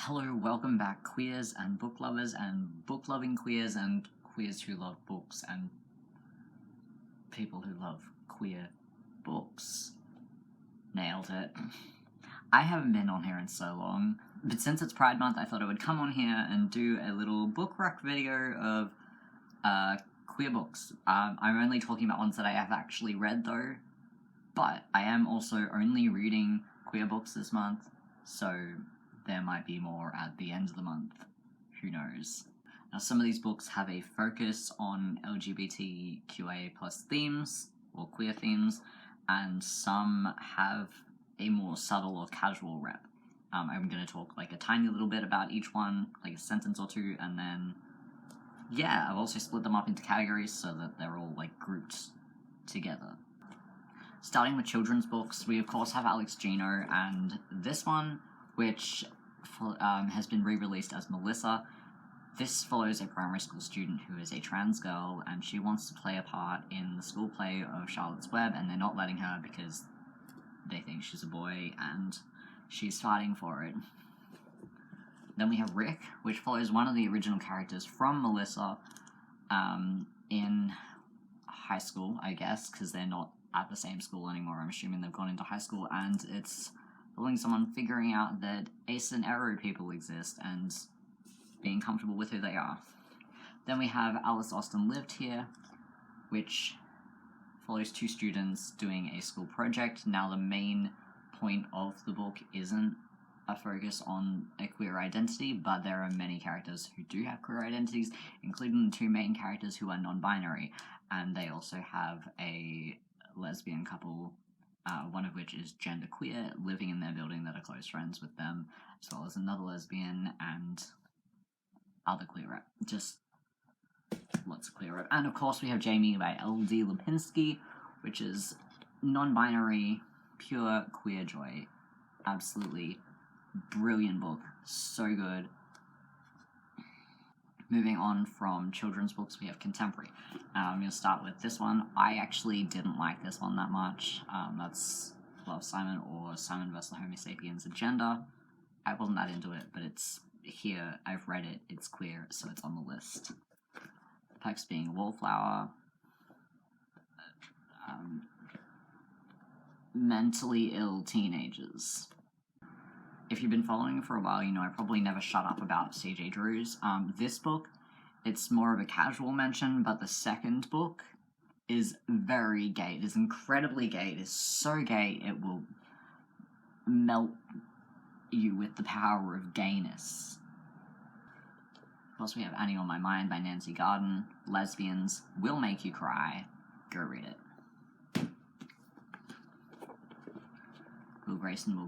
Hello, welcome back, queers and book lovers and book-loving queers and queers who love books and people who love queer books. Nailed it. I haven't been on here in so long, but since it's Pride Month, I thought I would come on here and do a little book rec video of queer books. I'm only talking about ones that I have actually read though, but I am also only reading queer books this month, so there might be more at the end of the month. Who knows? Now, some of these books have a focus on LGBTQIA+ themes, or queer themes, and some have a more subtle or casual rep. I'm going to talk like a tiny little bit about each one, like a sentence or two, and then, yeah, I've also split them up into categories so that they're all like grouped together. Starting with children's books, we of course have Alex Gino, and this one, which has been re-released as Melissa. This follows a primary school student who is a trans girl, and she wants to play a part in the school play of Charlotte's Web, and they're not letting her because they think she's a boy, and she's fighting for it. Then we have Rick, which follows one of the original characters from Melissa in high school, I guess, because they're not at the same school anymore. I'm assuming they've gone into high school, and it's following someone figuring out that ace and arrow people exist and being comfortable with who they are. Then we have Alice Austen Lived Here, which follows two students doing a school project. Now, the main point of the book isn't a focus on a queer identity, but there are many characters who do have queer identities, including the two main characters who are non-binary, and they also have a lesbian couple, one of which is genderqueer, living in their building that are close friends with them, as well as another lesbian and other queer rep. Just lots of queer rep. And of course we have Jamie by L.D. Lipinski, which is non-binary, pure queer joy. Absolutely brilliant book. So good. Moving on from children's books, we have contemporary. I'm going to start with this one. I actually didn't like this one that much. That's Love, Simon, or Simon vs. the Homo sapiens Agenda. I wasn't that into it, but it's here. I've read it. It's queer, so it's on the list. Pex being a wallflower. Mentally ill teenagers. If you've been following for a while, you know I probably never shut up about C.J. Drews. This book, it's more of a casual mention, but the second book is very gay. It is incredibly gay. It is so gay, it will melt you with the power of gayness. Of course, we have Annie on My Mind by Nancy Garden. Lesbians will make you cry. Go read it. Will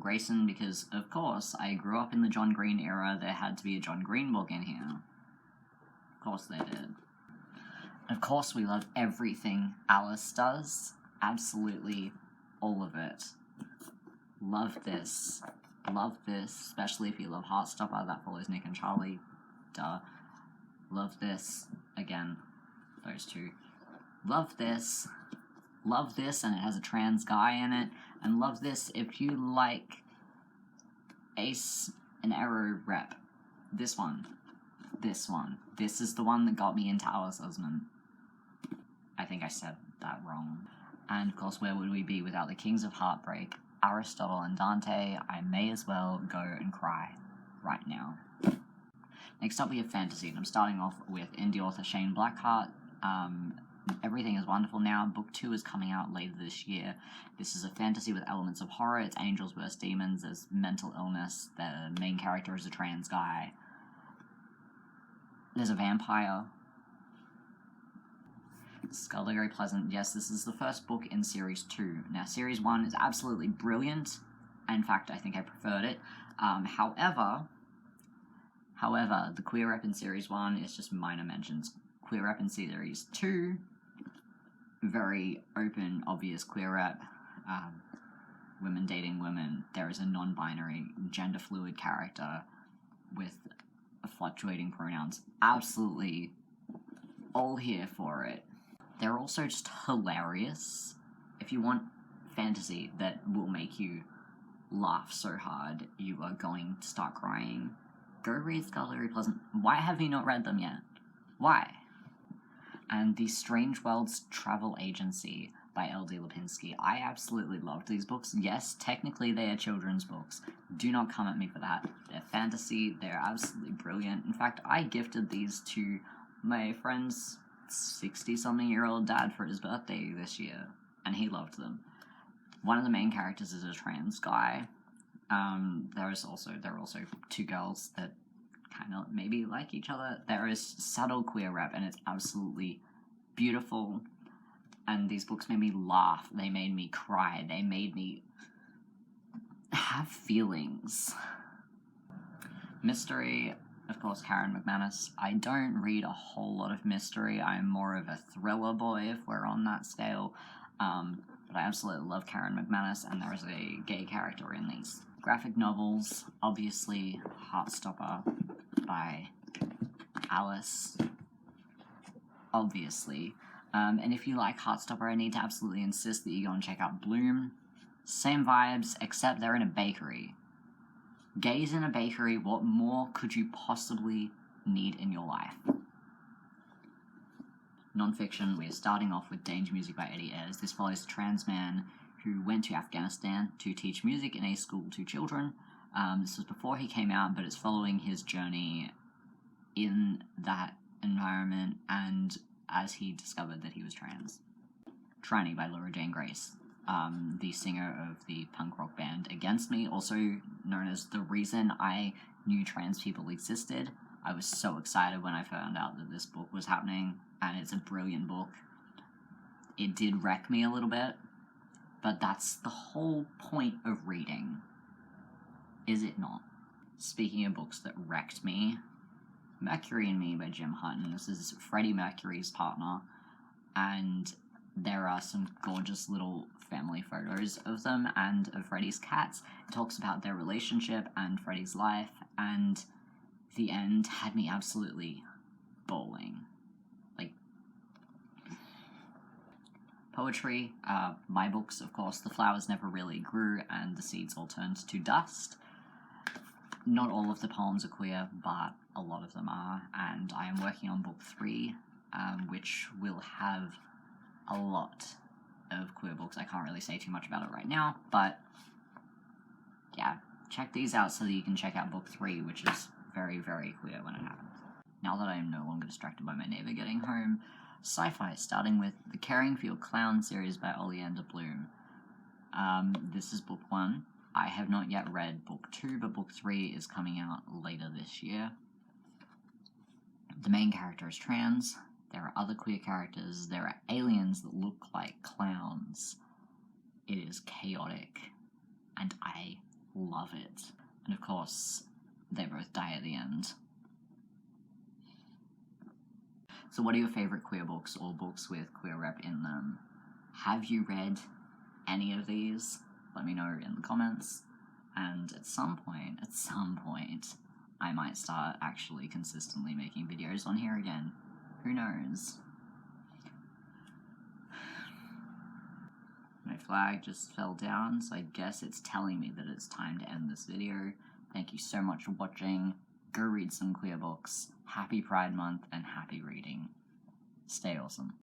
Grayson, because, of course, I grew up in the John Green era. There had to be a John Green book in here. Of course they did. Of course we love everything Alice does. Absolutely all of it. Love this. Love this, especially if you love Heartstopper. That follows Nick and Charlie. Duh. Love this. Again, those two. Love this. Love this, and it has a trans guy in it. And love this if you like ace and arrow rep. This one. This one. This is the one that got me into Alice Oseman. I think I said that wrong. And of course, where would we be without the Kings of Heartbreak, Aristotle and Dante? I may as well go and cry right now. Next up we have fantasy, and I'm starting off with indie author Shane Blackheart. Everything is Wonderful Now. Book 2 is coming out later this year. This is a fantasy with elements of horror. It's angels vs. demons. There's mental illness. The main character is a trans guy. There's a vampire. Skullduggery Pleasant. Yes, this is the first book in Series 2. Now, Series 1 is absolutely brilliant. In fact, I think I preferred it. However, the queer rep in Series 1 is just minor mentions. Queer rep in Series 2, very open, obvious queer rep. Women dating women. There is a non-binary, gender-fluid character with fluctuating pronouns. Absolutely all here for it. They're also just hilarious. If you want fantasy that will make you laugh so hard you are going to start crying, Go read Skullduggery Pleasant. Why have you not read them yet? Why? And The Strange Worlds Travel Agency by L.D. Lipinski. I absolutely loved these books. Yes, technically they are children's books. Do not come at me for that. They're fantasy. They're absolutely brilliant. In fact, I gifted these to my friend's 60-something-year-old dad for his birthday this year, and he loved them. One of the main characters is a trans guy. There are also two girls that kind of maybe like each other. There is subtle queer rep, and it's absolutely beautiful. And these books made me laugh. They made me cry. They made me have feelings. Mystery, of course, Karen McManus. I don't read a whole lot of mystery. I'm more of a thriller boy, if we're on that scale. But I absolutely love Karen McManus, and there is a gay character in these. Graphic novels, obviously, Heartstopper by Alice. Obviously. And if you like Heartstopper, I need to absolutely insist that you go and check out Bloom. Same vibes, except they're in a bakery. Gays in a bakery, what more could you possibly need in your life? Non-fiction, we're starting off with Danger Music by Eddie Ayres. This follows a trans man who went to Afghanistan to teach music in a school to children. This was before he came out, but it's following his journey in that environment and as he discovered that he was trans. Tranny by Laura Jane Grace, the singer of the punk rock band Against Me, also known as the reason I knew trans people existed. I was so excited when I found out that this book was happening, and it's a brilliant book. It did wreck me a little bit, but that's the whole point of reading, is it not? Speaking of books that wrecked me, Mercury and Me by Jim Hutton. This is Freddie Mercury's partner, and there are some gorgeous little family photos of them and of Freddie's cats. It talks about their relationship and Freddie's life, and the end had me absolutely bawling. Like, poetry, my books, of course, The Flowers Never Really Grew and The Seeds All Turned to Dust. Not all of the poems are queer, but a lot of them are, and I am working on book 3, which will have a lot of queer books. I can't really say too much about it right now, but yeah, check these out so that you can check out book 3, which is very, very queer when it happens. Now that I am no longer distracted by my neighbor getting home, sci-fi, starting with the Caring for Your Clown series by Oleander Bloom. This is book 1. I have not yet read book 2, but book 3 is coming out later this year. The main character is trans. There are other queer characters. There are aliens that look like clowns. It is chaotic, and I love it. And of course, they both die at the end. So what are your favorite queer books or books with queer rep in them? Have you read any of these? Let me know in the comments. And at some point, I might start actually consistently making videos on here again. Who knows? My flag just fell down, so I guess it's telling me that it's time to end this video. Thank you so much for watching. Go read some queer books. Happy Pride Month and happy reading. Stay awesome.